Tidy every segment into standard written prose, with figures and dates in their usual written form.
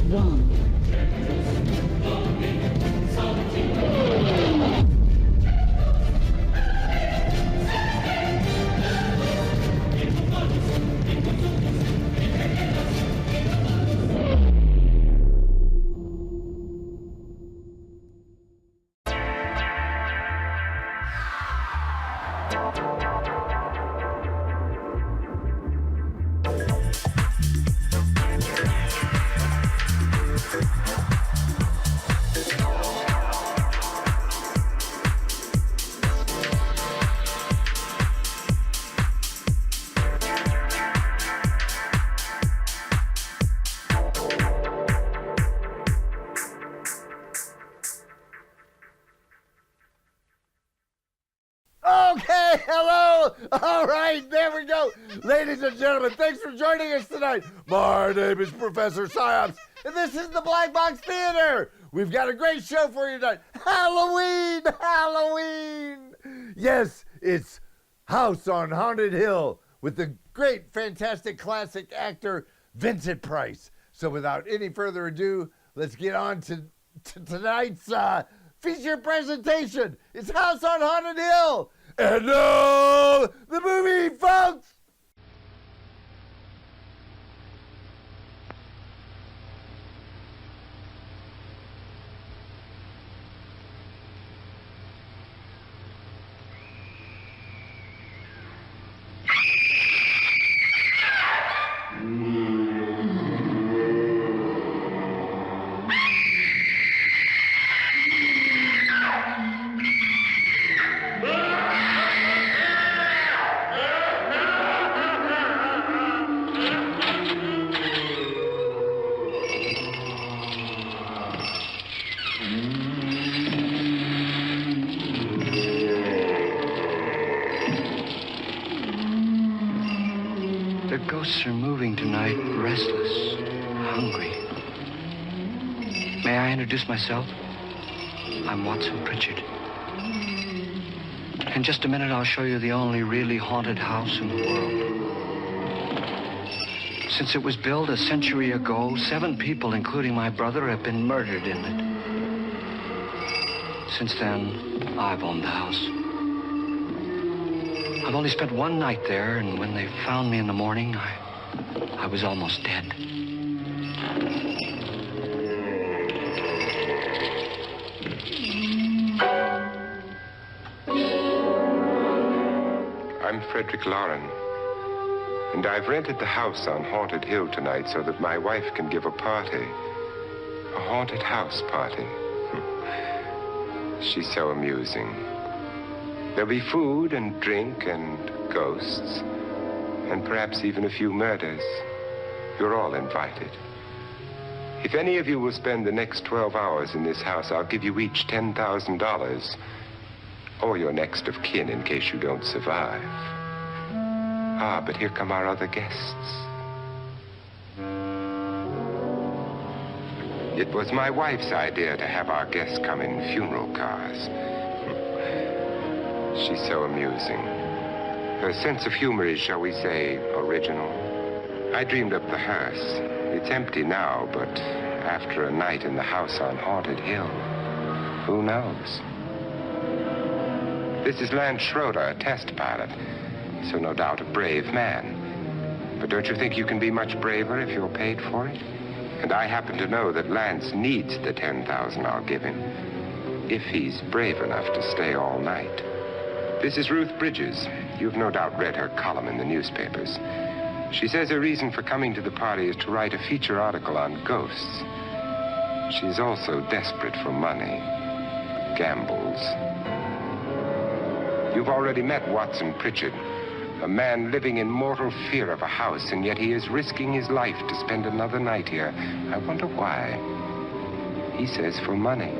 One. Okay, hello. All right, there we go. Ladies and gentlemen, thanks for joining us tonight. My name is Professor Psyopsz, and this is the Black Box Theater. We've got a great show for you tonight. Halloween, Halloween. Yes, it's House on Haunted Hill with the great, fantastic, classic actor, Vincent Price. So without any further ado, let's get on to tonight's feature presentation. It's House on Haunted Hill. And now, the movie, folks! The ghosts are moving tonight, restless, hungry. May I introduce myself? I'm Watson Pritchard. In just a minute, I'll show you the only really haunted house in the world. Since it was built a century ago, 7 people, including my brother, have been murdered in it. Since then, I've owned the house. I've only spent one night there, and when they found me in the morning, I was almost dead. I'm Frederick Lauren, and I've rented the house on Haunted Hill tonight so that my wife can give a party. A haunted house party. She's so amusing. There'll be food and drink and ghosts, and perhaps even a few murders. You're all invited. If any of you will spend the next 12 hours in this house, I'll give you each $10,000, or your next of kin in case you don't survive. Ah, but here come our other guests. It was my wife's idea to have our guests come in funeral cars. She's so amusing. Her sense of humor is, shall we say, original. I dreamed up the hearse. It's empty now, but after a night in the house on Haunted Hill, who knows? This is Lance Schroeder, a test pilot, so no doubt a brave man. But don't you think you can be much braver if you're paid for it? And I happen to know that Lance needs the $10,000 I'll give him, if he's brave enough to stay all night. This is Ruth Bridges. You've no doubt read her column in the newspapers. She says her reason for coming to the party is to write a feature article on ghosts. She's also desperate for money. Gambles. You've already met Watson Pritchard, a man living in mortal fear of a house, and yet he is risking his life to spend another night here. I wonder why. He says for money.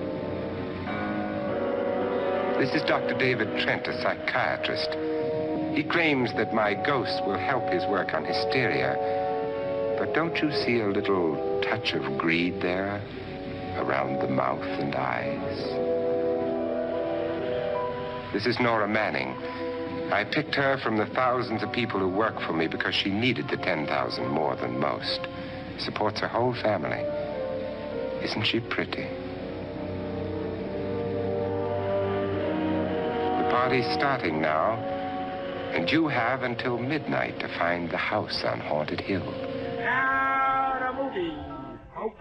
This is Dr. David Trent, a psychiatrist. He claims that my ghost will help his work on hysteria. But don't you see a little touch of greed there around the mouth and eyes? This is Nora Manning. I picked her from the thousands of people who work for me because she needed the $10,000 more than most. Supports her whole family. Isn't she pretty? The party's starting now, and you have until midnight to find the house on Haunted Hill. Now the movie, folks.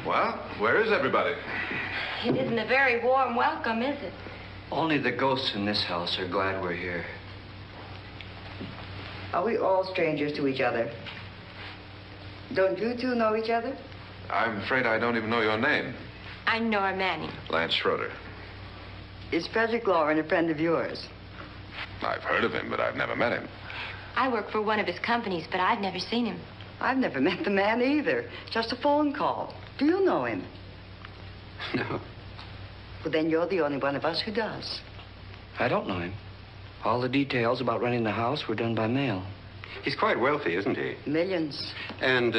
Well, where is everybody? It isn't a very warm welcome, is it? Only the ghosts in this house are glad we're here. Are we all strangers to each other? Don't you two know each other? I'm afraid I don't even know your name. I'm Nora Manning. Lance Schroeder. Is Frederick Lauren a friend of yours? I've heard of him, but I've never met him. I work for one of his companies, but I've never seen him. I've never met the man either. Just a phone call. Do you know him? No, Well, then you're the only one of us who does. I don't know him. All the details about renting the house were done by mail. He's quite wealthy, isn't he? Millions. And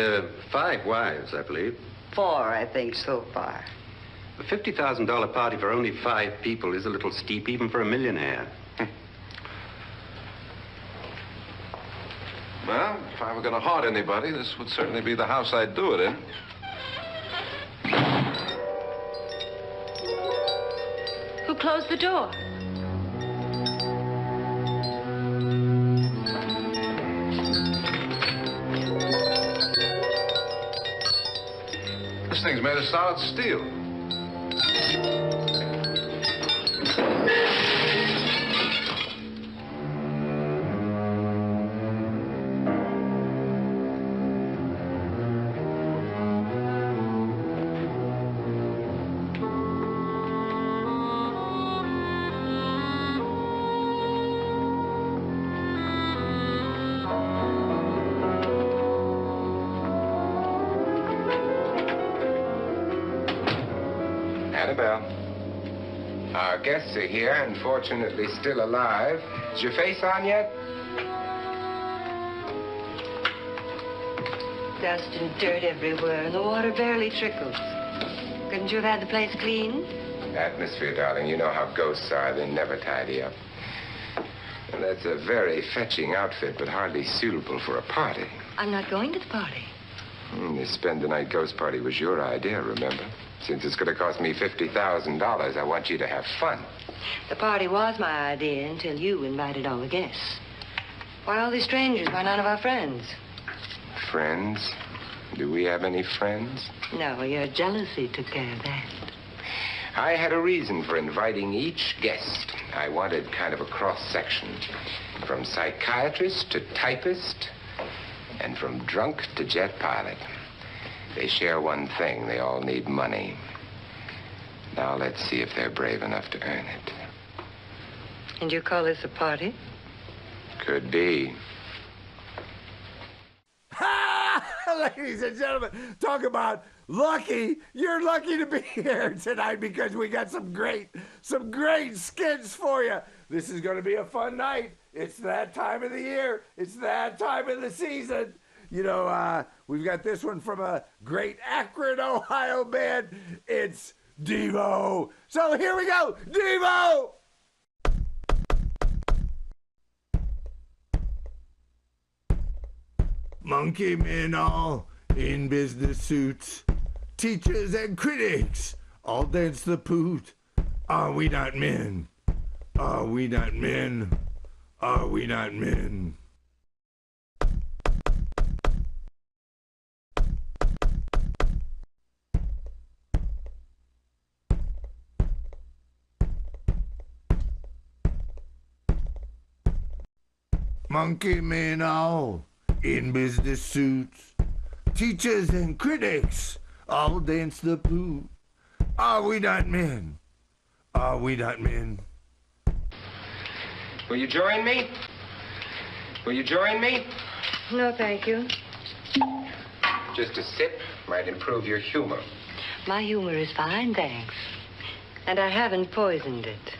5 wives, I believe. 4, I think, so far. A $50,000 party for only 5 people is a little steep, even for a millionaire. Well, if I were going to haunt anybody, this would certainly be the house I'd do it in. Who closed the door? This thing's made of solid steel. Annabelle, our guests are here, unfortunately still alive. Is your face on yet? Dust and dirt everywhere, and the water barely trickles. Couldn't you have had the place clean? Atmosphere, darling. You know how ghosts are. They never tidy up. And that's a very fetching outfit, but hardly suitable for a party. I'm not going to the party. The spend-the-night ghost party was your idea, remember? Since it's going to cost me $50,000, I want you to have fun. The party was my idea until you invited all the guests. Why, all these strangers are none of our friends. Friends? Do we have any friends? No, your jealousy took care of that. I had a reason for inviting each guest. I wanted kind of a cross-section. From psychiatrist to typist, and from drunk to jet pilot. They share one thing. They all need money. Now let's see if they're brave enough to earn it. And you call this a party? Could be. Ladies and gentlemen, talk about lucky. You're lucky to be here tonight because we got some great skits for you. This is going to be a fun night. It's that time of the year. It's that time of the season. You know, we've got this one from a great Akron, Ohio band. It's Devo. So here we go, Devo! Monkey men all in business suits, teachers and critics all dance the poot. Are we not men? Are we not men? Are we not men? Monkey men all in business suits, teachers and critics all dance the poot. Are we not men? Are we not men? Will you join me? Will you join me? No, thank you. Just a sip might improve your humor. My humor is fine, thanks. And I haven't poisoned it.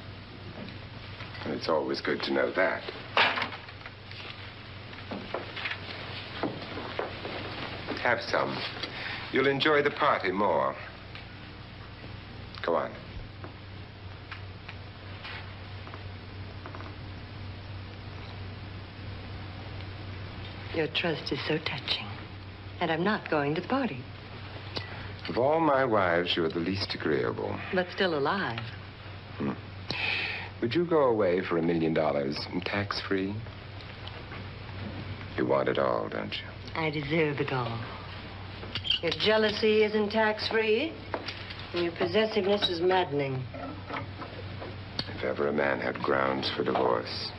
It's always good to know that. Have some. You'll enjoy the party more. Go on. Your trust is so touching. And I'm not going to the party. Of all my wives, you're the least agreeable. But still alive. Would you go away for $1 million tax-free? You want it all, don't you? I deserve it all. Your jealousy isn't tax-free, and your possessiveness is maddening. If ever a man had grounds for divorce.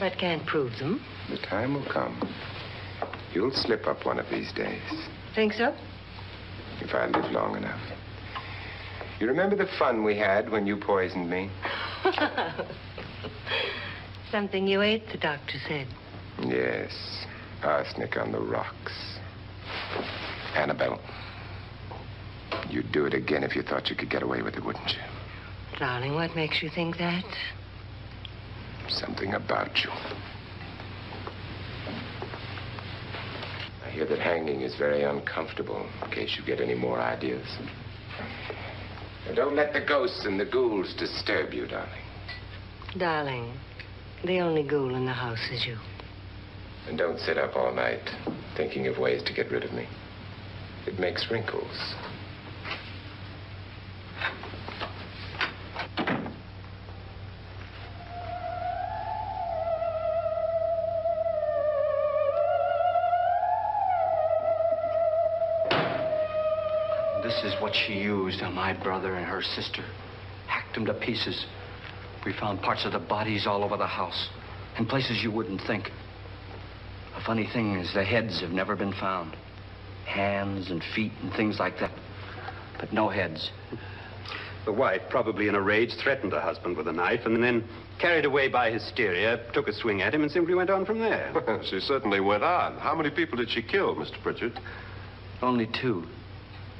But can't prove them. The time will come. You'll slip up one of these days. Think so? If I live long enough. You remember the fun we had when you poisoned me? Something you ate, the doctor said. Yes. Arsenic on the rocks. Annabelle, you'd do it again if you thought you could get away with it, wouldn't you? Darling, what makes you think that? Something about you. I hear that hanging is very uncomfortable, in case you get any more ideas. Now, don't let the ghosts and the ghouls disturb you, darling. Darling, the only ghoul in the house is you. And don't sit up all night thinking of ways to get rid of me. It makes wrinkles. This is what she used on my brother and her sister. Hacked them to pieces. We found parts of the bodies all over the house, in places you wouldn't think. The funny thing is the heads have never been found. Hands and feet and things like that. But no heads. The wife, probably in a rage, threatened her husband with a knife and then, carried away by hysteria, took a swing at him and simply went on from there. She certainly went on. How many people did she kill, Mr. Pritchard? Only two.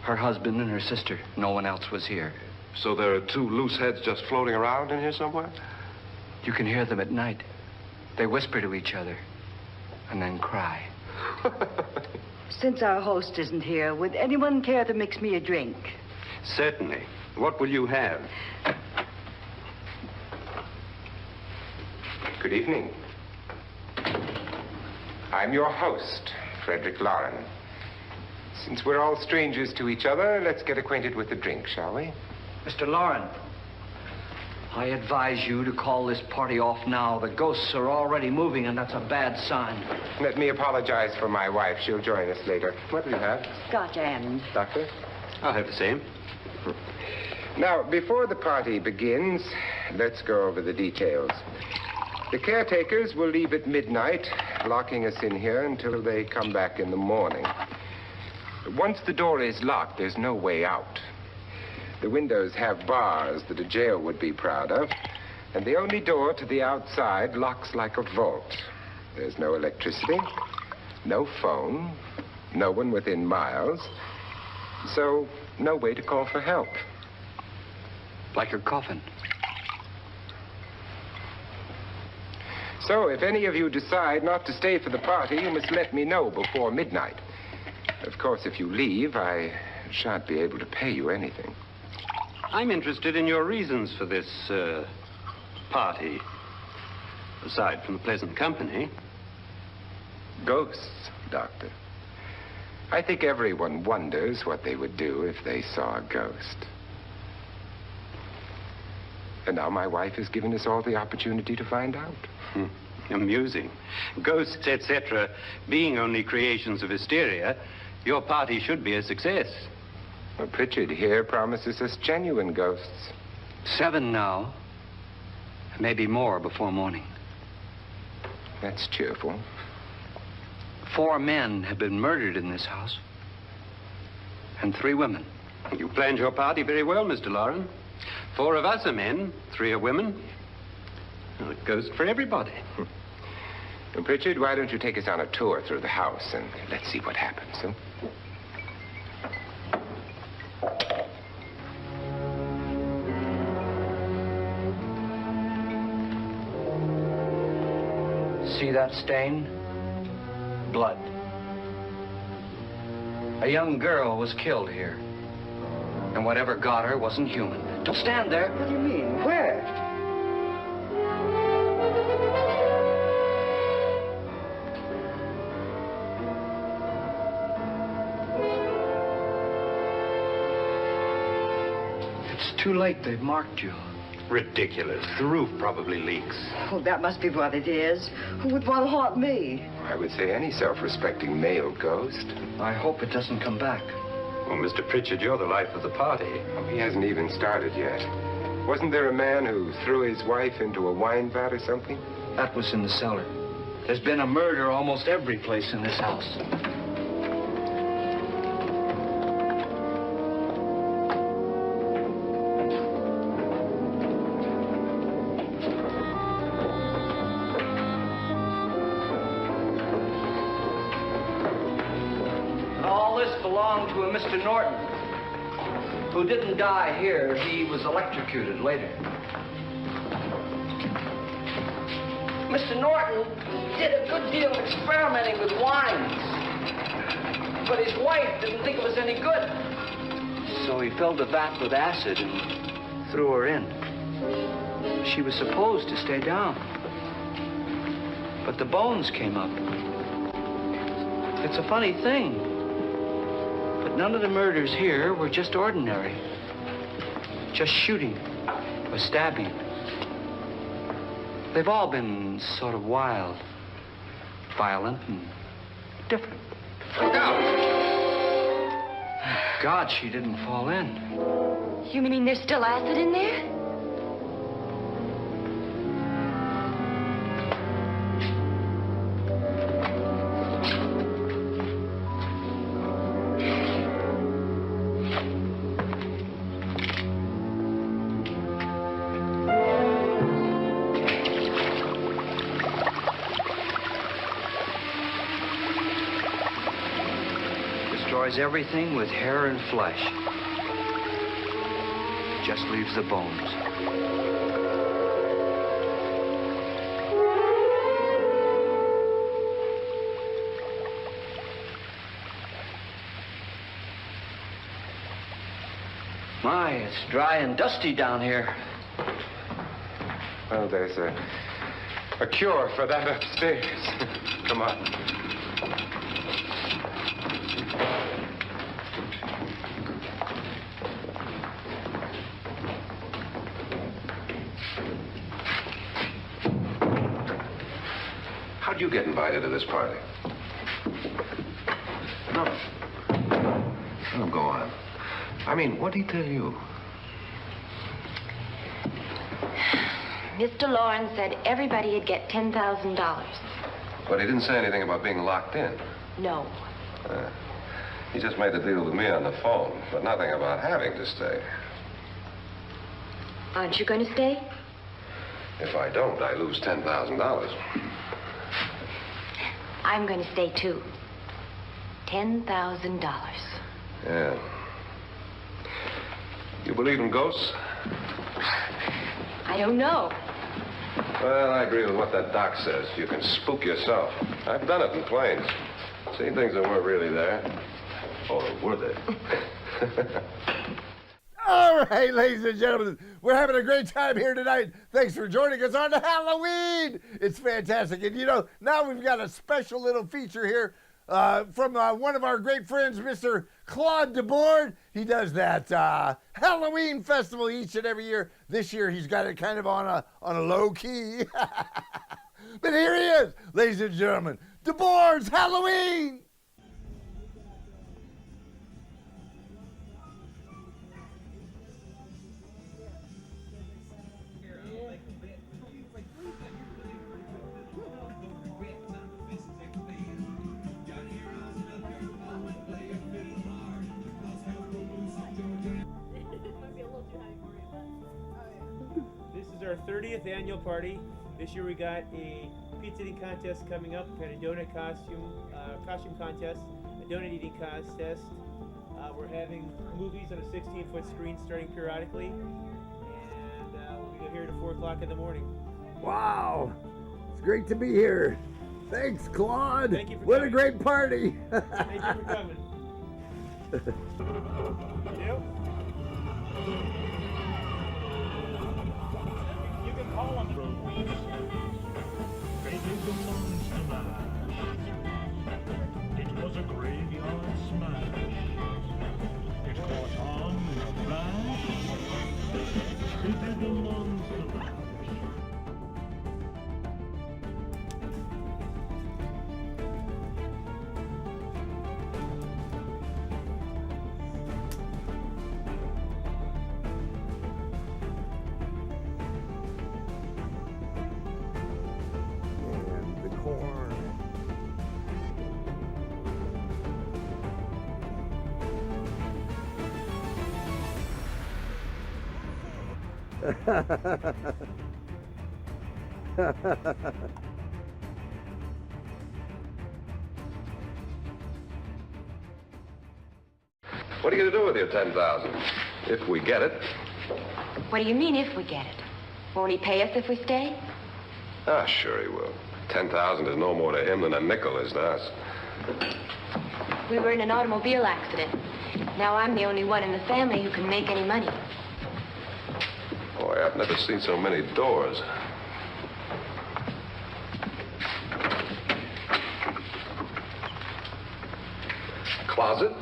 Her husband and her sister. No one else was here. So there are two loose heads just floating around in here somewhere? You can hear them at night. They whisper to each other and then cry. Since our host isn't here, would anyone care to mix me a drink? Certainly. What will you have? Good evening. I'm your host, Frederick Lauren. Since we're all strangers to each other, let's get acquainted with the drink, shall we? Mr. Lauren, I advise you to call this party off now. The ghosts are already moving, and that's a bad sign. Let me apologize for my wife. She'll join us later. What will you have? Scotch and... Doctor? I'll have the same. Now, before the party begins, let's go over the details. The caretakers will leave at midnight, locking us in here until they come back in the morning. Once the door is locked, there's no way out. The windows have bars that a jail would be proud of, and the only door to the outside locks like a vault. There's no electricity, no phone, no one within miles, so no way to call for help. Like your coffin. So if any of you decide not to stay for the party, you must let me know before midnight. Of course, if you leave, I shan't be able to pay you anything. I'm interested in your reasons for this, party. Aside from the pleasant company. Ghosts, Doctor. I think everyone wonders what they would do if they saw a ghost. And now my wife has given us all the opportunity to find out. Amusing. Ghosts, etc., being only creations of hysteria, your party should be a success. Well, Pritchard here promises us genuine ghosts. 7 now. Maybe more before morning. That's cheerful. 4 men have been murdered in this house. And 3 women. You planned your party very well, Mr. Lauren. 4 of us are men, 3 are women. Well, it goes for everybody. Well, Pritchard, why don't you take us on a tour through the house and let's see what happens, huh? See that stain? Blood. A young girl was killed here. And whatever got her wasn't human. Don't stand there. What do you mean? Where? It's too late. They've marked you. Ridiculous. The roof probably leaks. Oh, that must be what it is. Who would want to haunt me? I would say any self-respecting male ghost. I hope it doesn't come back. Well, Mr. Pritchard, you're the life of the party. Oh, he hasn't even started yet. Wasn't there a man who threw his wife into a wine vat or something? That was in the cellar. There's been a murder almost every place in this house. To a Mr. Norton, who didn't die here. He was electrocuted later. Mr. Norton did a good deal of experimenting with wines, but his wife didn't think it was any good. So he filled the vat with acid and threw her in. She was supposed to stay down, but the bones came up. It's a funny thing. But none of the murders here were just ordinary. Just shooting or stabbing. They've all been sort of wild, violent, and different. Look out! God, she didn't fall in. You mean there's still acid in there? Everything with hair and flesh. Just leaves the bones. My, it's dry and dusty down here. Well, there's a cure for that upstairs. Come on. How'd you get invited to this party? No. Oh, go on. I mean, what'd he tell you? Mr. Lawrence said everybody'd get $10,000. But he didn't say anything about being locked in. No. He just made the deal with me on the phone, but nothing about having to stay. Aren't you going to stay? If I don't, I lose $10,000. I'm going to stay, too. $10,000. Yeah. You believe in ghosts? I don't know. Well, I agree with what that doc says. You can spook yourself. I've done it in planes. Seen things that weren't really there. Or were they? All right, ladies and gentlemen, we're having a great time here tonight. Thanks for joining us on Halloween. It's fantastic. And, you know, now we've got a special little feature here from one of our great friends, Mr. Claude DeBoard. He does that Halloween festival each and every year. This year, he's got it kind of on a low key. But here he is, ladies and gentlemen, DeBoard's Halloween. Our 30th annual party. This year we got a pizza eating contest coming up. We had a donut costume contest, a donut eating contest. We're having movies on a 16-foot screen starting periodically, and we'll be here till 4 o'clock in the morning. Wow, it's great to be here. Thanks, Claude. Thank you for what coming. a great party. Thank you for coming. Yep. You can call them movies. They did the Monster Mash. It was a graveyard smash. It caught on in a flash. They did the Monster Mash. What are you going to do with your $10,000? If we get it. What do you mean, if we get it? Won't he pay us if we stay? Ah, sure he will. 10,000 is no more to him than a nickel is to us. We were in an automobile accident. Now I'm the only one in the family who can make any money. Boy, I've never seen so many doors. Closet.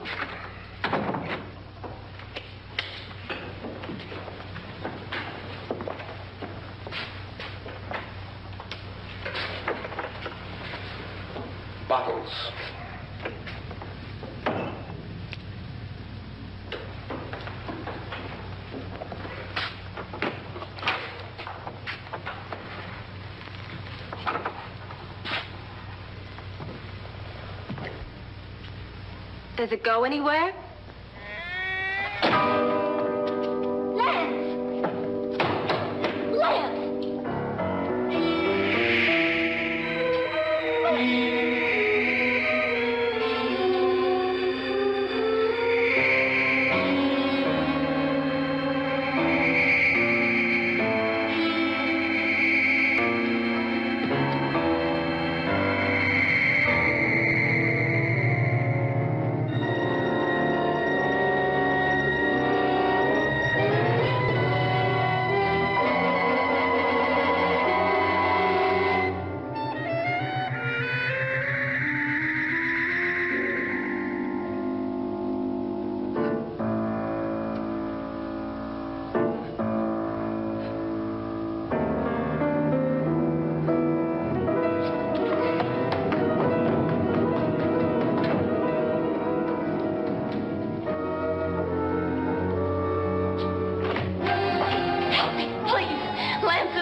Bottles. Does it go anywhere?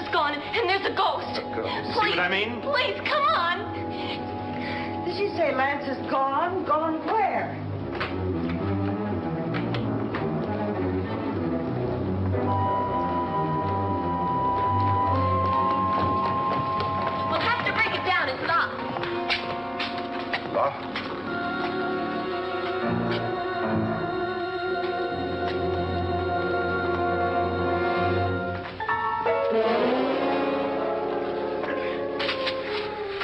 is gone, and there's a ghost. ghost. Please, See what I mean? Please, come on. Did she say Lance is gone? Gone where? We'll have to break it down and stop. Law?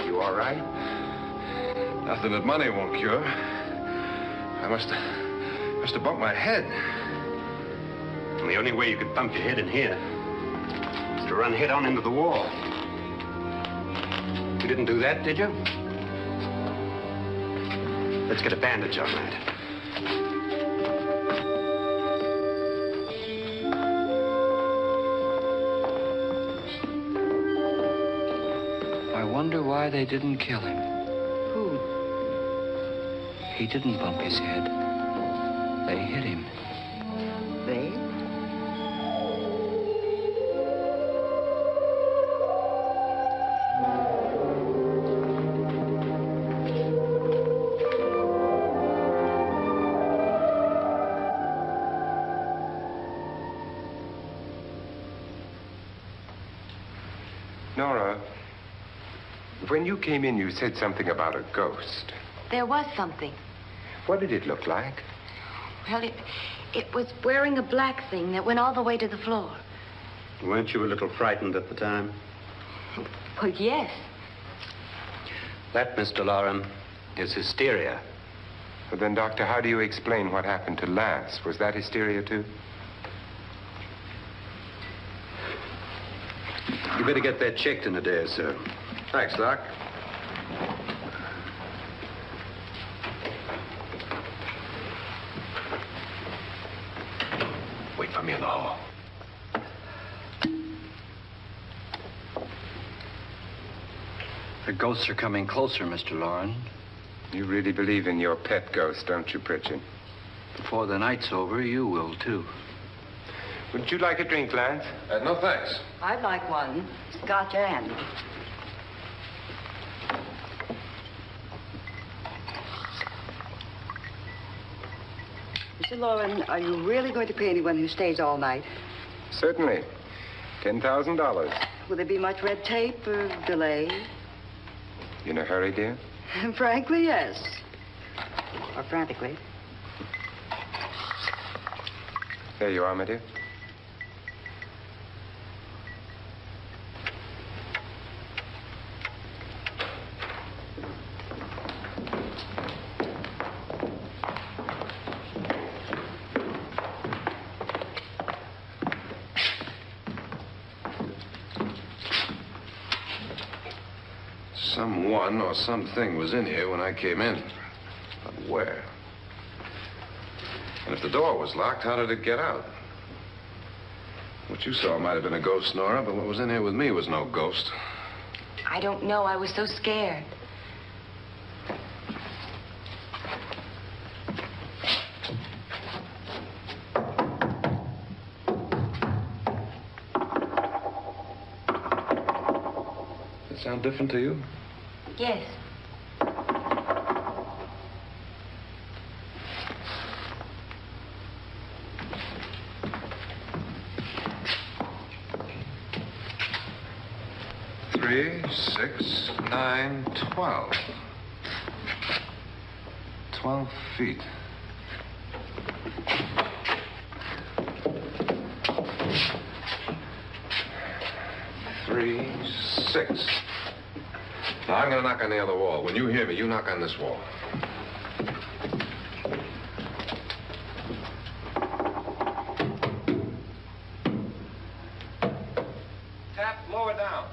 You all right? Nothing that money won't cure. I must have bumped my head. And the only way you could bump your head in here is to run head on into the wall. You didn't do that, did you? Let's get a bandage on that. I wonder why they didn't kill him. Who? He didn't bump his head. They hit him. They? Nora, when you came in, you said something about a ghost. There was something. What did it look like? Well, it was wearing a black thing that went all the way to the floor. Weren't you a little frightened at the time? Well, yes. That, Mr. Loren, is hysteria. Well, then, Doctor, how do you explain what happened to Lance? Was that hysteria, too? You better get that checked in a day or so. Thanks, Doc. Wait for me in the hall. The ghosts are coming closer, Mr. Loren. You really believe in your pet ghost, don't you, Pritchard? Before the night's over, you will, too. Wouldn't you like a drink, Lance? No, thanks. I'd like one. Scotch and. Mr. Loren, are you really going to pay anyone who stays all night? Certainly. $10,000. Will there be much red tape or delay? You in a hurry, dear? Frankly, yes. Or frantically. There you are, my dear. Someone or something was in here when I came in. But where? And if the door was locked, how did it get out? What you saw might have been a ghost, Nora, but what was in here with me was no ghost. I don't know. I was so scared. Does it sound different to you? Yes. Three, 6, 9, 12. 12 feet. Three, 6. Now, I'm going to knock on the other wall. When you hear me, you knock on this wall. Tap lower down.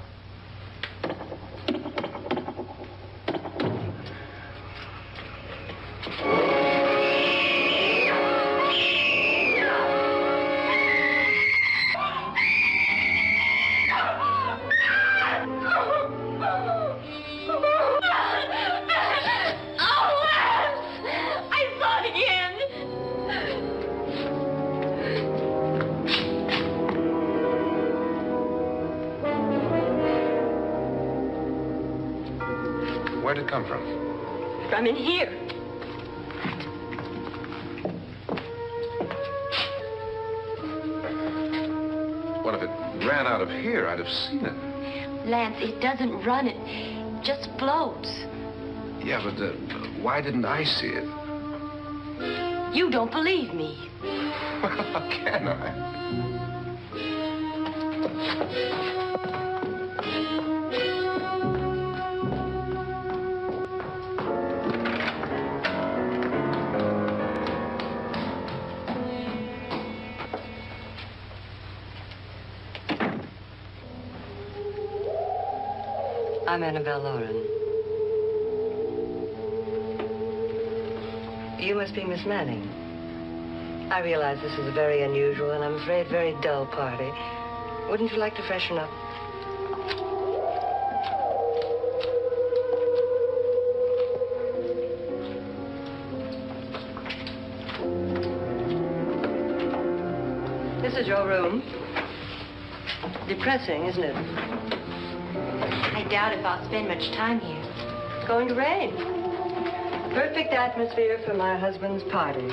Where'd it come from? From in here. What if it ran out of here? I'd have seen it. Lance, it doesn't run. It just floats. Yeah, but why didn't I see it? You don't believe me. How can I? I'm Annabelle Lauren. You must be Miss Manning. I realize this is a very unusual and I'm afraid very dull party. Wouldn't you like to freshen up? This is your room. Depressing, isn't it? I doubt if I'll spend much time here. It's going to rain. Perfect atmosphere for my husband's party.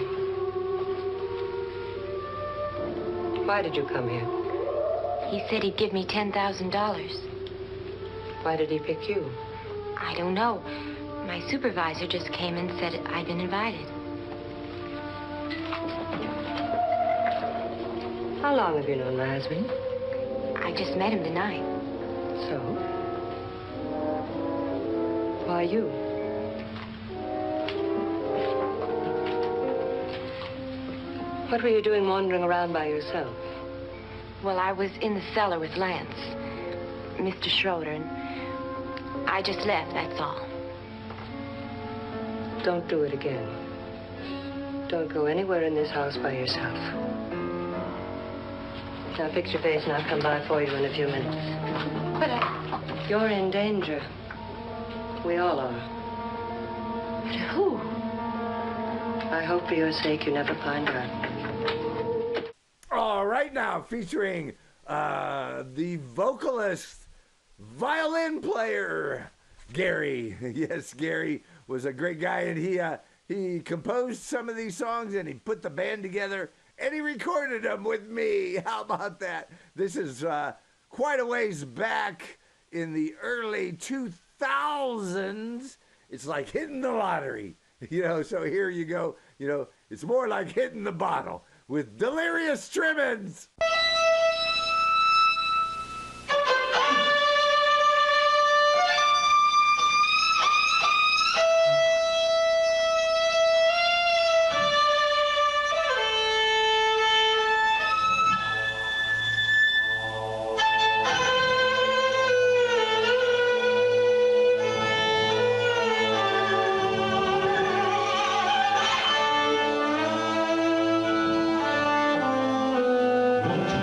Why did you come here? He said he'd give me $10,000. Why did he pick you? I don't know. My supervisor just came and said I'd been invited. How long have you known my husband? I just met him tonight. So? Why you? What were you doing wandering around by yourself? Well, I was in the cellar with Lance, Mr. Schroeder, and I just left, that's all. Don't do it again. Don't go anywhere in this house by yourself. Now fix your face and I'll come by for you in a few minutes. But You're in danger. We all are. But who? I hope for your sake you never find out. All right, now featuring the vocalist, violin player, Gary. Yes, Gary was a great guy, and he composed some of these songs, and he put the band together, and he recorded them with me. How about that? This is quite a ways back in the early 2000s. It's like hitting the lottery, so here you go. It's more like hitting the bottle with Delirious Trimmins. Won't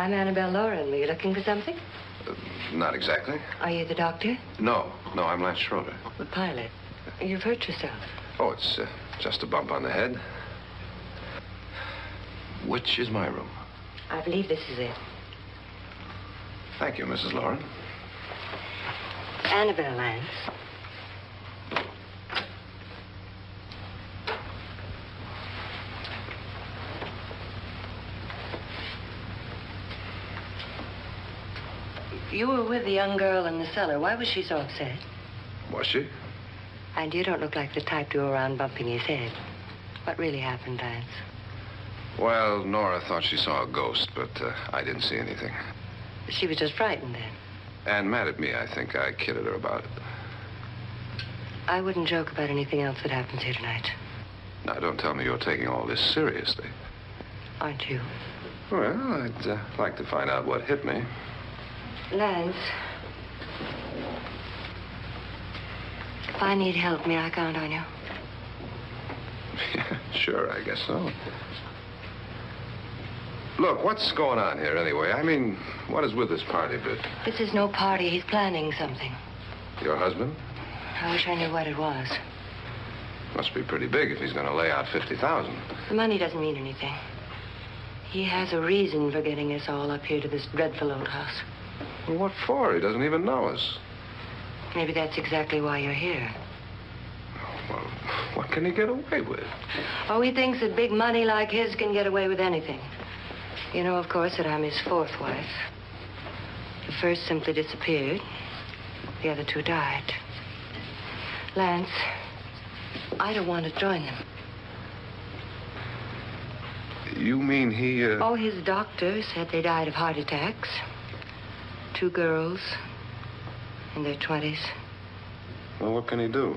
I'm Annabelle Lauren. Were you looking for something? Not exactly. Are you the doctor? No, I'm Lance Schroeder. The pilot. You've hurt yourself. Oh, it's just a bump on the head. Which is my room? I believe this is it. Thank you, Mrs. Lauren. Annabelle Lance. You were with the young girl in the cellar. Why was she so upset? Was she? And you don't look like the type to go around bumping his head. What really happened, Lance? Well, Nora thought she saw a ghost, but I didn't see anything. She was just frightened then. And mad at me, I think. I kidded her about it. I wouldn't joke about anything else that happens here tonight. Now, don't tell me you're taking all this seriously. Aren't you? Well, I'd like to find out what hit me. Lance. If I need help, may I count on you? Yeah, sure, I guess so. Look, what's going on here anyway? I mean, what is with this party bit? This is no party. He's planning something. Your husband? I wish I knew what it was. Must be pretty big if he's going to lay out $50,000. The money doesn't mean anything. He has a reason for getting us all up here to this dreadful old house. Well, what for? He doesn't even know us. Maybe that's exactly why you're here. Well, what can he get away with? Oh, he thinks that big money like his can get away with anything. You know, of course, that I'm his fourth wife. The first simply disappeared. The other two died. Lance, I don't want to join them. You mean he, Oh, his doctor said they died of heart attacks. 2 girls in their 20s. Well, what can he do?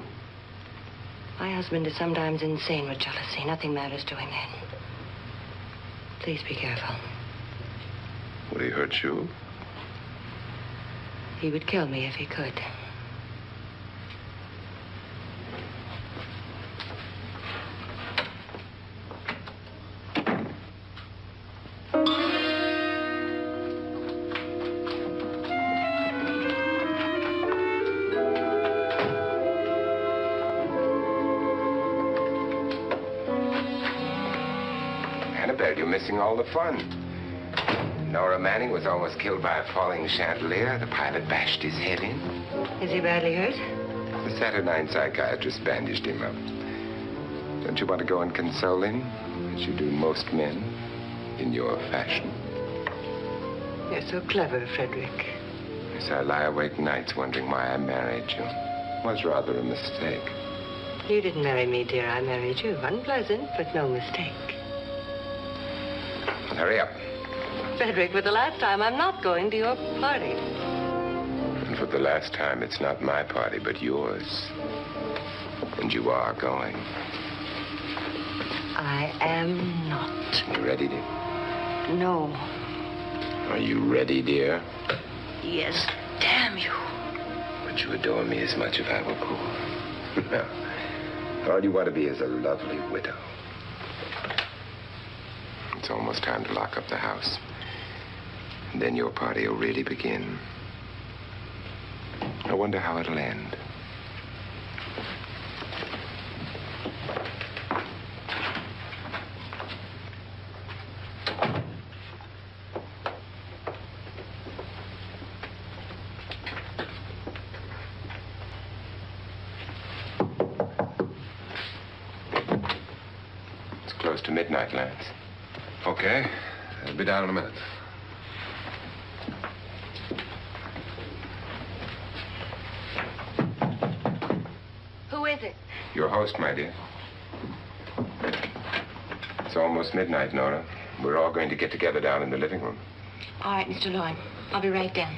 My husband is sometimes insane with jealousy. Nothing matters to him then. Please be careful. Would he hurt you? He would kill me if he could. Annabelle, you're missing all the fun. Nora Manning was almost killed by a falling chandelier. The pilot bashed his head in. Is he badly hurt? The Saturnine psychiatrist bandaged him up. Don't you want to go and console him, as you do most men, in your fashion? You're so clever, Frederick. Yes, I lie awake nights wondering why I married you. It was rather a mistake. You didn't marry me, dear. I married you. Unpleasant, but no mistake. Hurry up. Frederick, for the last time, I'm not going to your party. And for the last time, it's not my party, but yours. And you are going. I am not. You ready, dear? No. Are you ready, dear? Yes, damn you. Would you adore me as much if I were poor? No. All you want to be is a lovely widow. It's almost time to lock up the house. And then your party will really begin. I wonder how it'll end. It's close to midnight, Lance. Okay. I'll be down in a minute. Who is it? Your host, my dear. It's almost midnight, Nora. We're all going to get together down in the living room. All right, Mr. Lauren. I'll be right down.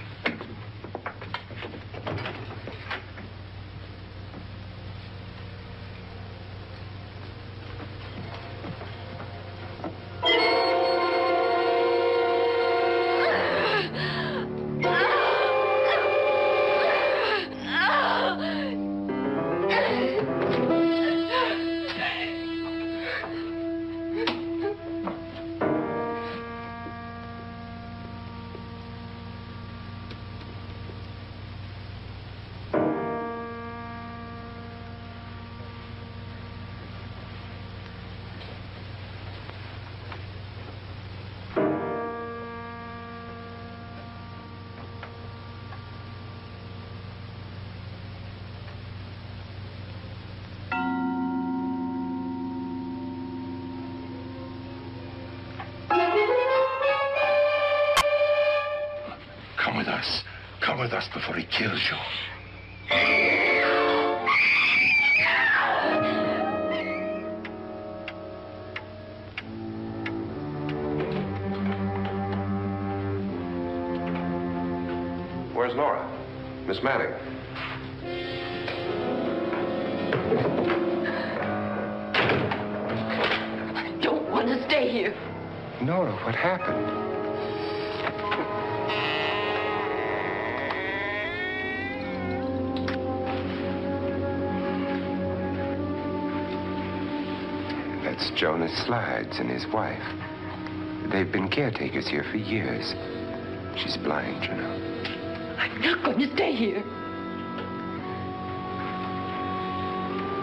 Come with us before he kills you. Where's Nora? Miss Manning. I don't want to stay here. Nora, what happened? That's Jonas Slides and his wife. They've been caretakers here for years. She's blind, you know. I'm not going to stay here.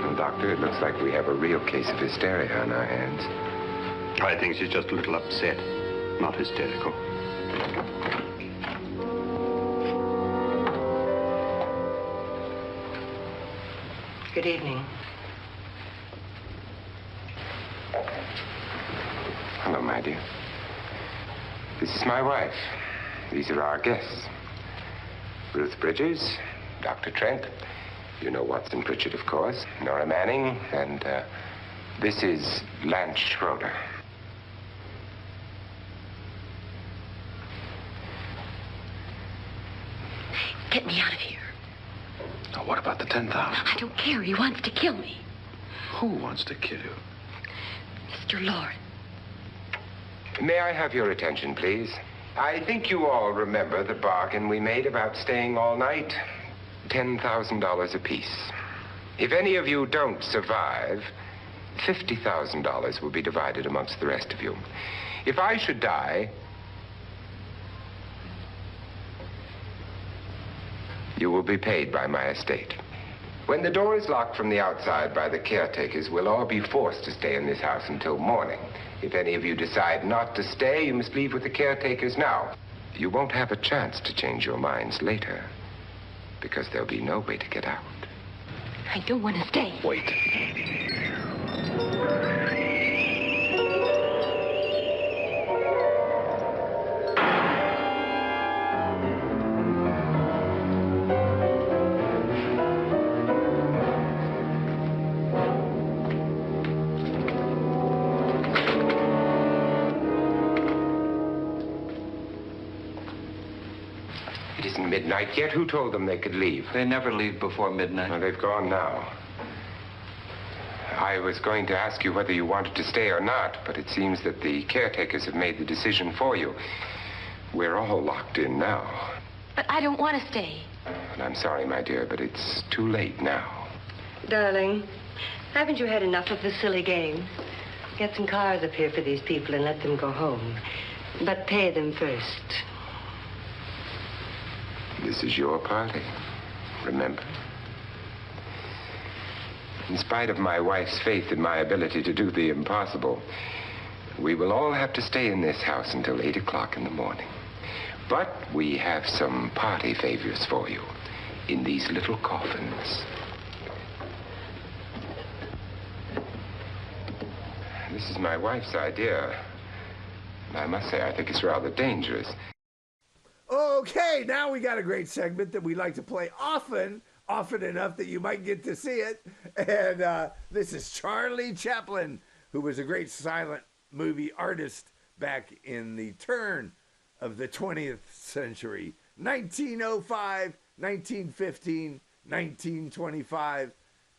Well, Doctor, it looks like we have a real case of hysteria on our hands. I think she's just a little upset, not hysterical. Good evening. Hello, my dear. This is my wife. These are our guests. Ruth Bridges, Dr. Trent. You know Watson Pritchard, of course. Nora Manning, and this is Lance Schroeder. Get me out of here. Now, what about the 10,000? I don't care. He wants to kill me. Who wants to kill you? Mr. Lawrence. May I have your attention, please? I think you all remember the bargain we made about staying all night. $10,000 apiece. If any of you don't survive, $50,000 will be divided amongst the rest of you. If I should die, you will be paid by my estate. When the door is locked from the outside by the caretakers, we'll all be forced to stay in this house until morning. If any of you decide not to stay, you must leave with the caretakers now. You won't have a chance to change your minds later, because there'll be no way to get out. I don't want to stay. Wait. It isn't midnight yet. Who told them they could leave? They never leave before midnight. Well, they've gone now. I was going to ask you whether you wanted to stay or not, but it seems that the caretakers have made the decision for you. We're all locked in now. But I don't want to stay. And I'm sorry, my dear, but it's too late now. Darling, haven't you had enough of this silly game? Get some cars up here for these people and let them go home. But pay them first. This is your party, remember? In spite of my wife's faith in my ability to do the impossible, we will all have to stay in this house until 8 o'clock in the morning. But we have some party favors for you in these little coffins. This is my wife's idea. And I must say, I think it's rather dangerous. Okay, now we got a great segment that we like to play often enough that you might get to see it. And this is Charlie Chaplin, who was a great silent movie artist back in the turn of the 20th century. 1905, 1915, 1925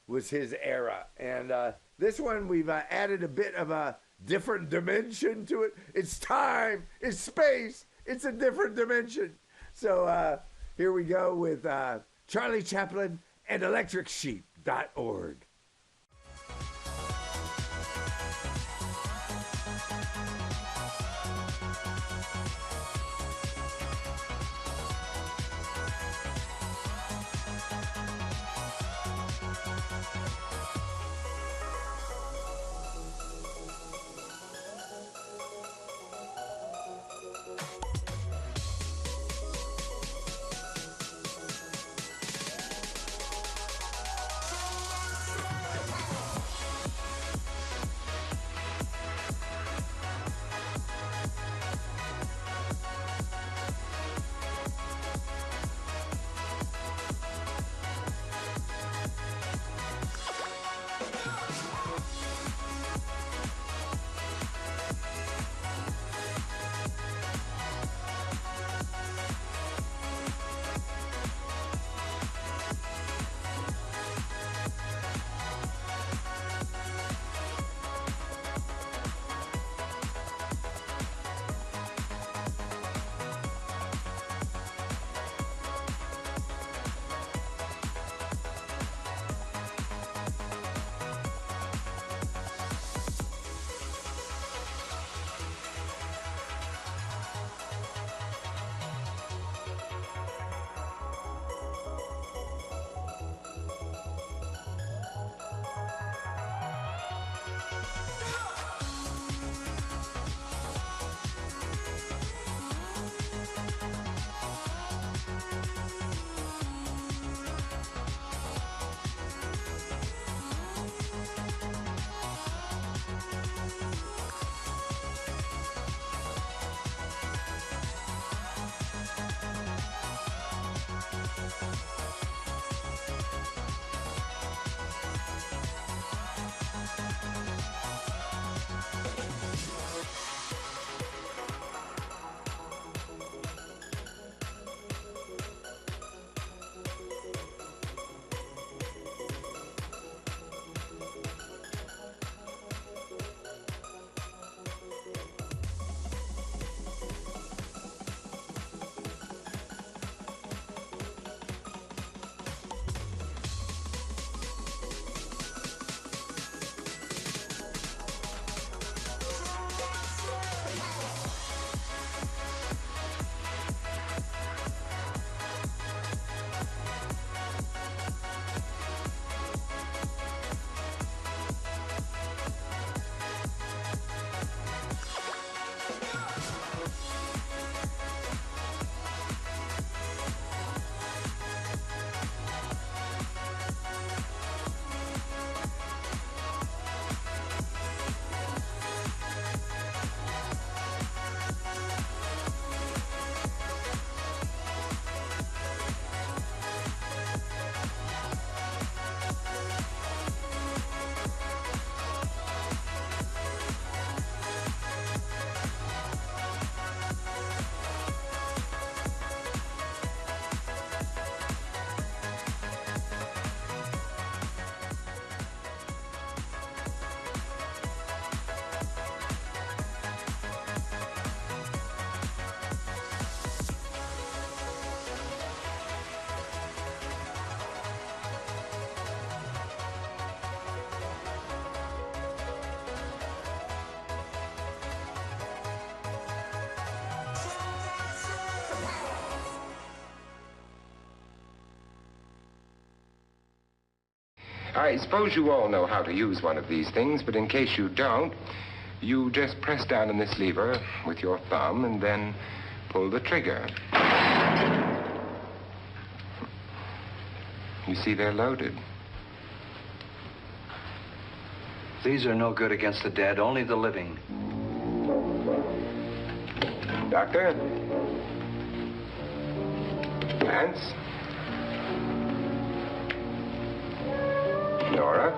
was his era. And this one, we've added a bit of a different dimension to it. It's time, it's space, it's a different dimension. So here we go with Charlie Chaplin and electricsheep.org. I suppose you all know how to use one of these things, but in case you don't, you just press down on this lever with your thumb and then pull the trigger. You see, they're loaded. These are no good against the dead, only the living. Doctor? Lance? Nora?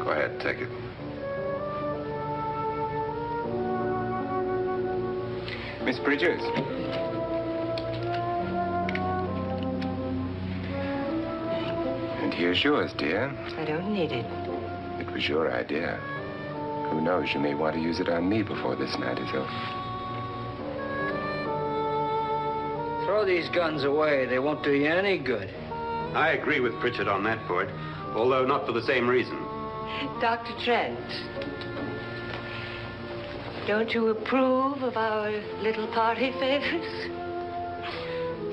Go ahead, take it. Miss Bridges? And here's yours, dear. I don't need it. It was your idea. Who knows, you may want to use it on me before this night is over. Throw these guns away. They won't do you any good. I agree with Pritchard on that point, although not for the same reason. Dr. Trent, don't you approve of our little party favors?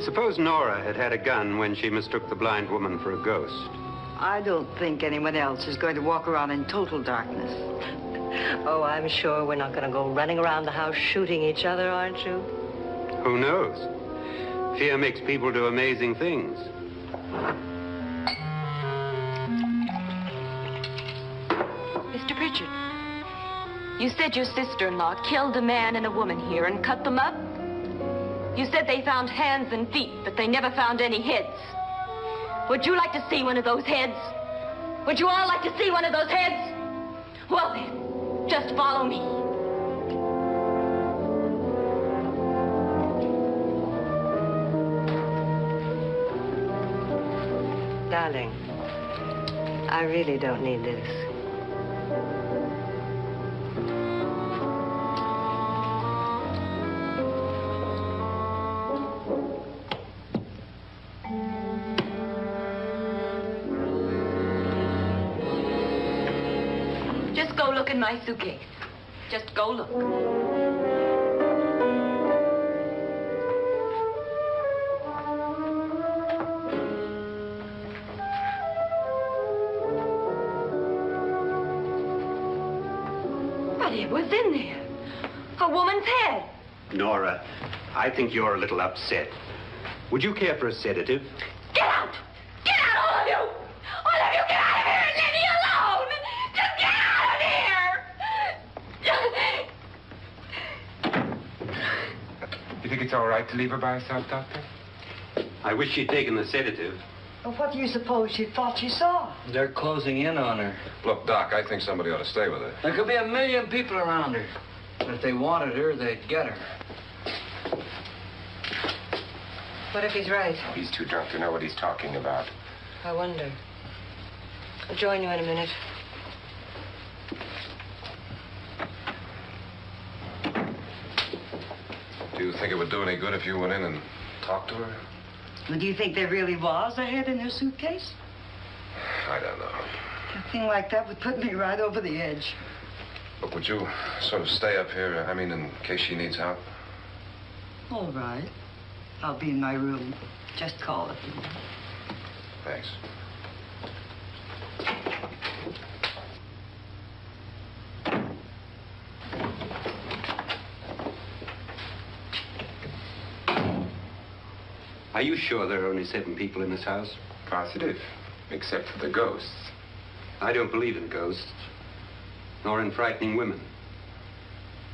Suppose Nora had had a gun when she mistook the blind woman for a ghost. I don't think anyone else is going to walk around in total darkness. Oh, I'm sure we're not going to go running around the house shooting each other, aren't you? Who knows? Fear makes people do amazing things. Mr. Pritchard, you said your sister-in-law killed a man and a woman here and cut them up? You said they found hands and feet, but they never found any heads. Would you like to see one of those heads? Would you all like to see one of those heads? Well then, just follow me. Darling, I really don't need this. Just go look in my suitcase. Just go look. But it was in there. A woman's head. Nora, I think you're a little upset. Would you care for a sedative? Get out! Get out, all of you! All of you, get out of here and leave me alone! Just get out of here! You think it's all right to leave her by herself, Doctor? I wish she'd taken the sedative. Well, what do you suppose she thought she saw? They're closing in on her. Look, Doc, I think somebody ought to stay with her. There could be 1 million people around her. If they wanted her, they'd get her. What if he's right? He's too drunk to know what he's talking about. I wonder. I'll join you in a minute. Do you think it would do any good if you went in and talked to her? Well, do you think there really was a head in her suitcase? I don't know. A thing like that would put me right over the edge. Look, would you sort of stay up here, I mean, in case she needs help? All right. I'll be in my room. Just call if you want. Thanks. Are you sure there are only 7 people in this house? Positive, except for the ghosts. I don't believe in ghosts, nor in frightening women.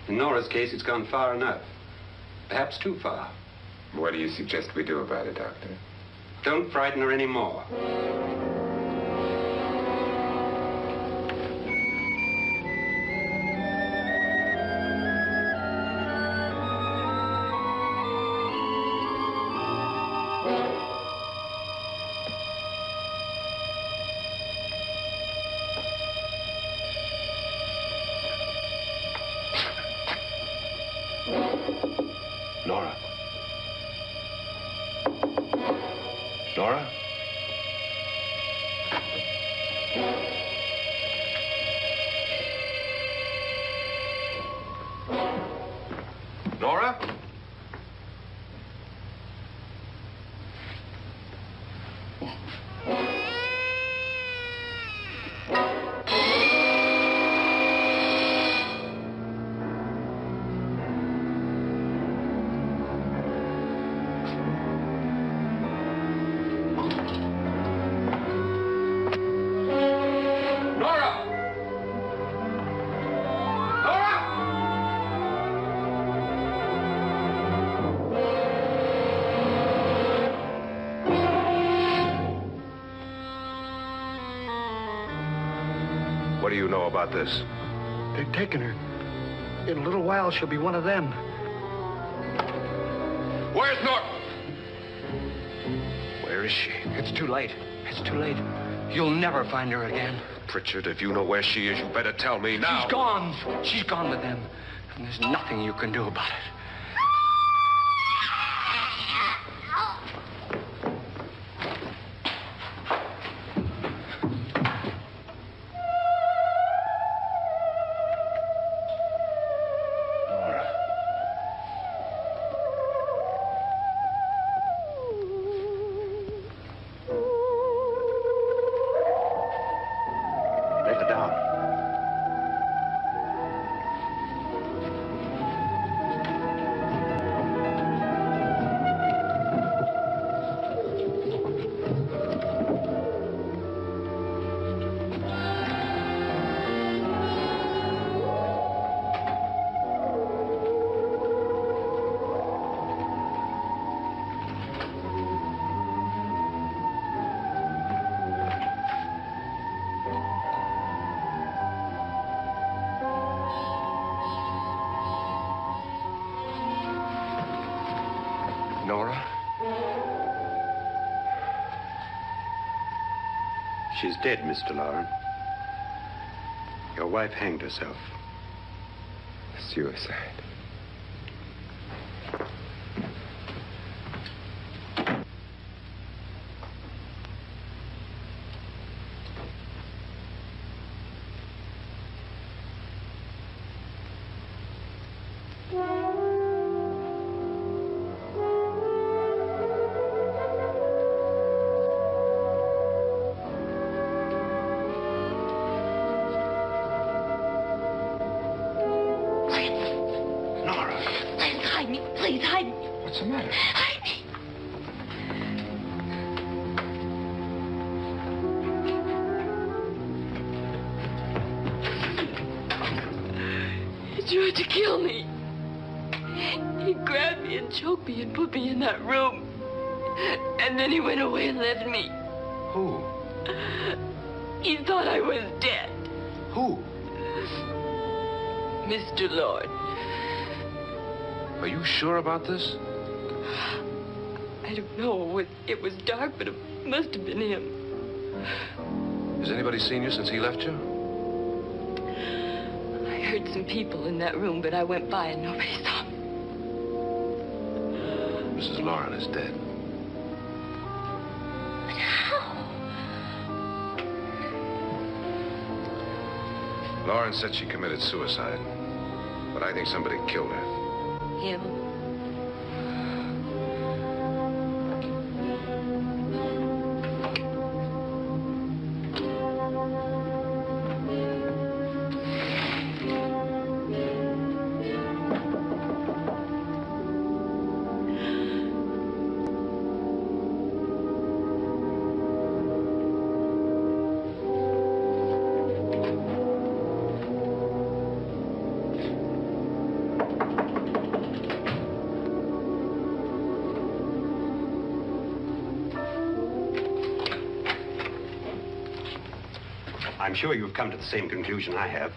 In Nora's case, it's gone far enough. Perhaps too far. What do you suggest we do about it, Doctor? Don't frighten her anymore. Nora? Nora? Nora? What do you know about this? They've taken her. In a little while, she'll be one of them. Where's Norton? Where is she? It's too late. It's too late. You'll never find her again. Pritchard, if you know where she is, you better tell me now. She's gone. She's gone with them. And there's nothing you can do about it. Nora? She's dead, Mr. Loren. Your wife hanged herself. Suicide. Please, hide me. What's the matter? Hide me. He tried to kill me. He grabbed me and choked me and put me in that room. And then he went away and left me. Who? He thought I was dead. Who? Mr. Lord. Are you sure about this? I don't know. It was dark, but it must have been him. Has anybody seen you since he left you? I heard some people in that room, but I went by and nobody saw me. Mrs. Loren is dead. But how? Loren said she committed suicide, but I think somebody killed her. Him? I'm sure you've come to the same conclusion I have.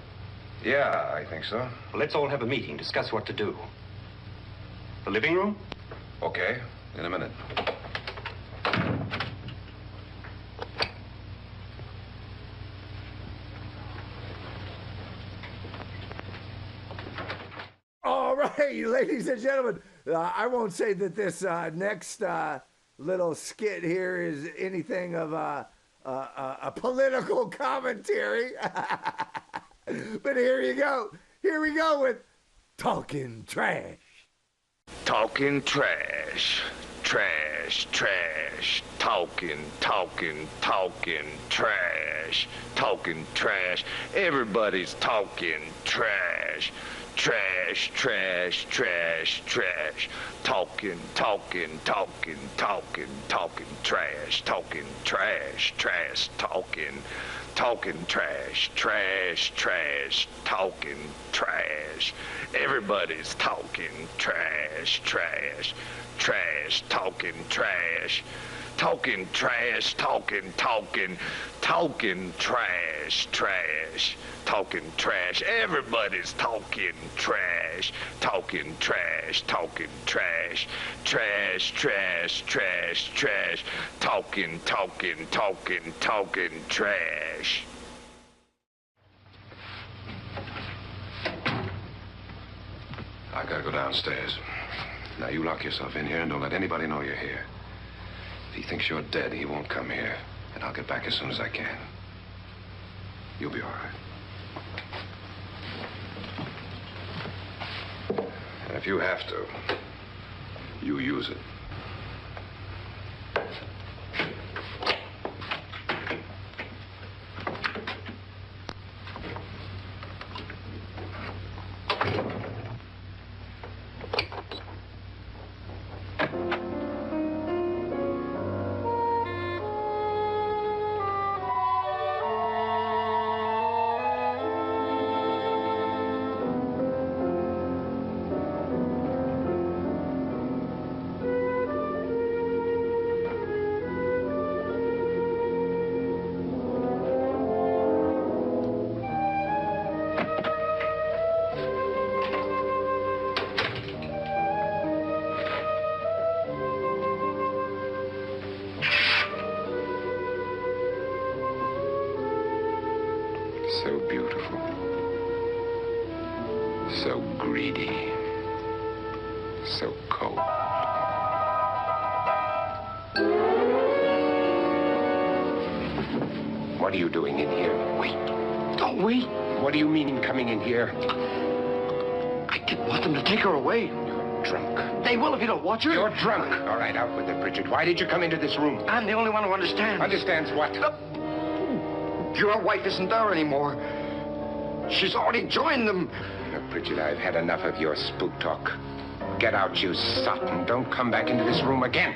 Yeah, I think so. Well, let's all have a meeting, discuss what to do. The living room? Okay, in a minute. All right, ladies and gentlemen, I won't say that this next little skit here is anything of a political commentary. But here you go. Here we go with Talking Trash. Talking trash. Trash, trash. Talking trash. Talking trash. Everybody's talking trash. Trash, trash, trash, trash. Talking trash. Talking trash, talking trash, trash, talking trash. Everybody's talking trash, talking trash. Talking trash, talking talking trash, trash, talking trash. Everybody's talking trash, talking trash, talking trash, trash, trash, trash, trash, talking, talking, talking, talking trash. I gotta go downstairs. Now you lock yourself in here and don't let anybody know you're here. If he thinks you're dead, he won't come here. And I'll get back as soon as I can. You'll be all right. And if you have to, you use it. So beautiful. So greedy. So cold. What are you doing in here? Wait. Don't wait. What do you mean coming in here? I didn't want them to take her away. You're drunk. They will if you don't watch her. You're drunk. All right, out with it, Bridget. Why did you come into this room? I'm the only one who understands. Understands what? Your wife isn't there anymore. She's already joined them. Look, Bridget, I've had enough of your spook talk. Get out, you sot, and don't come back into this room again.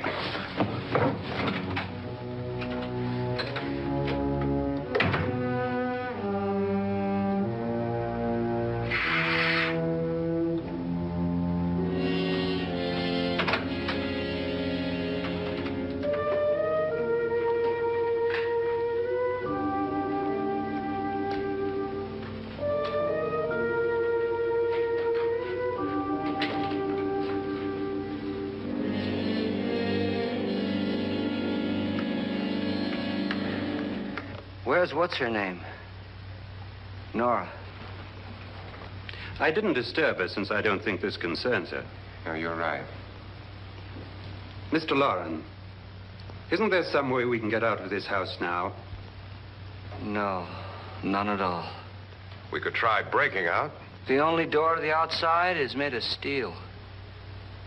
Where's what's-her-name? Nora. I didn't disturb her since I don't think this concerns her. No, you're right. Mr. Loren, isn't there some way we can get out of this house now? No, none at all. We could try breaking out. The only door to the outside is made of steel.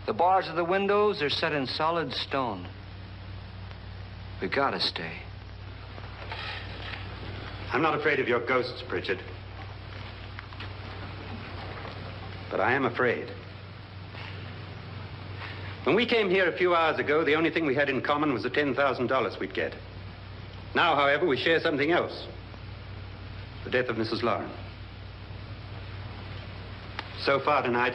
The bars of the windows are set in solid stone. We gotta stay. I'm not afraid of your ghosts, Pritchard. But I am afraid. When we came here a few hours ago, the only thing we had in common was the $10,000 we'd get. Now, however, we share something else. The death of Mrs. Loren. So far tonight,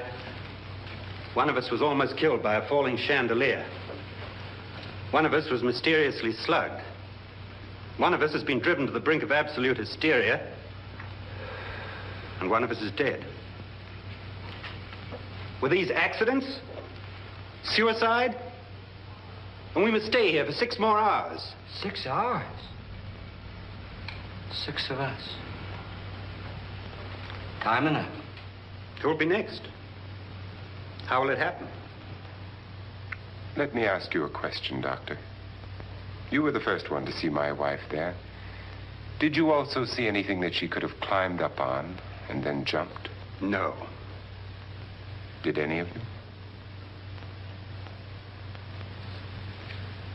one of us was almost killed by a falling chandelier. One of us was mysteriously slugged. One of us has been driven to the brink of absolute hysteria, and one of us is dead. Were these accidents? Suicide? And we must stay here for 6 more hours. 6 hours? 6 of us. Time enough. Who will be next? How will it happen? Let me ask you a question, Doctor. You were the first one to see my wife there. Did you also see anything that she could have climbed up on and then jumped? No. Did any of you?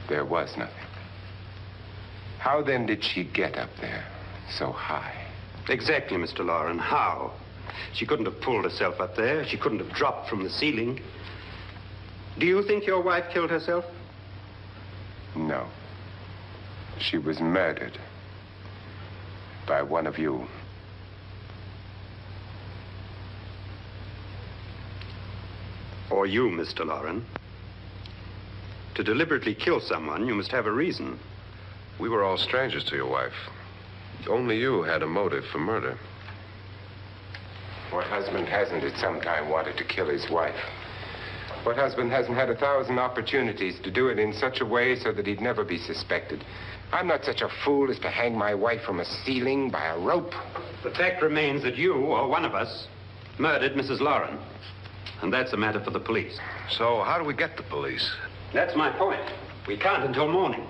There was nothing. How then did she get up there so high? Exactly, Mr. Loren. How? She couldn't have pulled herself up there. She couldn't have dropped from the ceiling. Do you think your wife killed herself? No. She was murdered by one of you. Or you, Mr. Loren. To deliberately kill someone, you must have a reason. We were all strangers to your wife. Only you had a motive for murder. What husband hasn't at some time wanted to kill his wife? What husband hasn't had 1,000 opportunities to do it in such a way so that he'd never be suspected? I'm not such a fool as to hang my wife from a ceiling by a rope. The fact remains that you, or one of us, murdered Mrs. Lauren. And that's a matter for the police. So how do we get the police? That's my point. We can't until morning.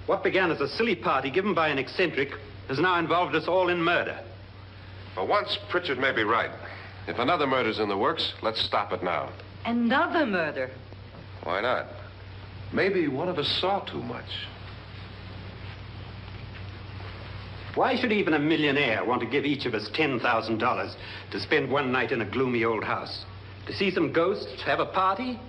What began as a silly party given by an eccentric has now involved us all in murder. For once, Pritchard may be right. If another murder's in the works, let's stop it now. Another murder? Why not? Maybe one of us saw too much. Why should even a millionaire want to give each of us $10,000 to spend one night in a gloomy old house? To see some ghosts, have a party?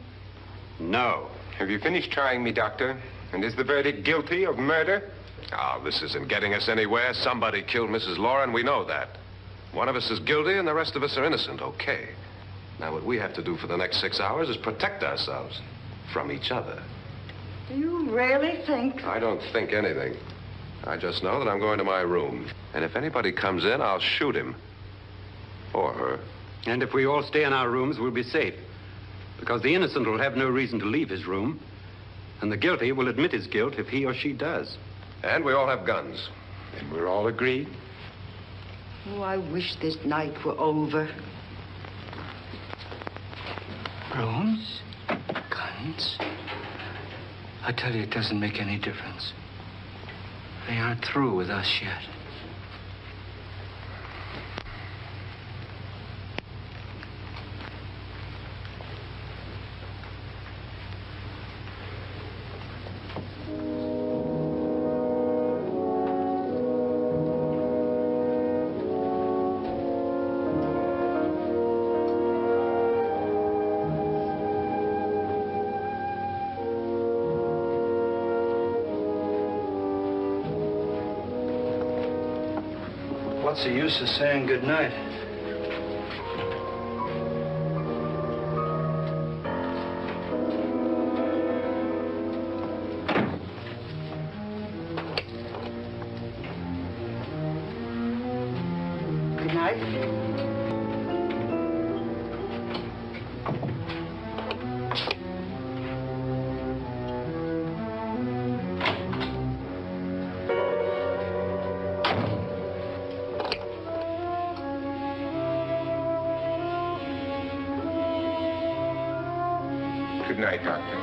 No. Have you finished trying me, Doctor? And is the verdict guilty of murder? Oh, this isn't getting us anywhere. Somebody killed Mrs. Lauren. We know that. One of us is guilty and the rest of us are innocent. Okay. Now, what we have to do for the next 6 hours is protect ourselves from each other. Do you really think? I don't think anything. I just know that I'm going to my room. And if anybody comes in, I'll shoot him. Or her. And if we all stay in our rooms, we'll be safe. Because the innocent will have no reason to leave his room. And the guilty will admit his guilt if he or she does. And we all have guns. And we're all agreed? Oh, I wish this night were over. Rooms? Guns? I tell you, it doesn't make any difference. They aren't through with us yet. What's the use of saying goodnight? Good night. Good night, Doctor.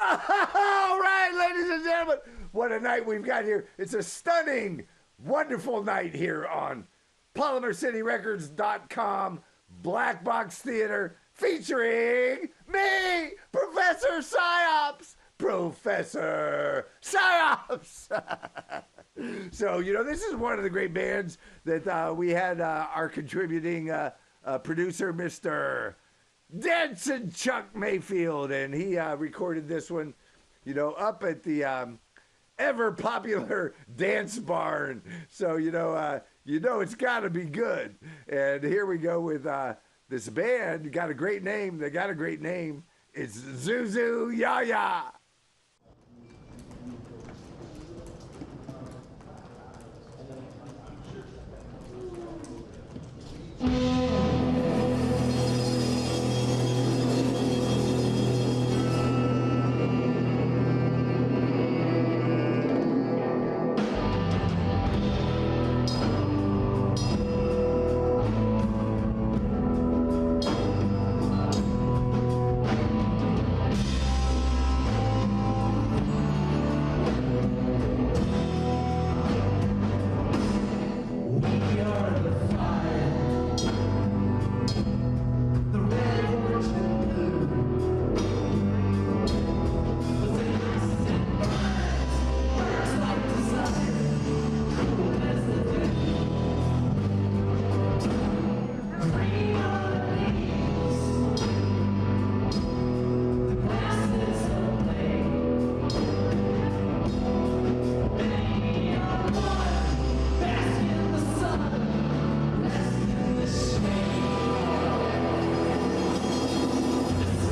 All right, ladies and gentlemen, what a night we've got here. It's a stunning, wonderful night here on PolymerCityRecords.com, Black Box Theater featuring me, Professor Psyopsz. Professor Psyopsz. So, this is one of the great bands that we had our contributing producer, Mr. Dancing Chuck Mayfield, and he recorded this one, up at the ever popular Dance Barn. So, it's got to be good. And here we go with this band. Got a great name. They got a great name. It's Zuzu Yaya.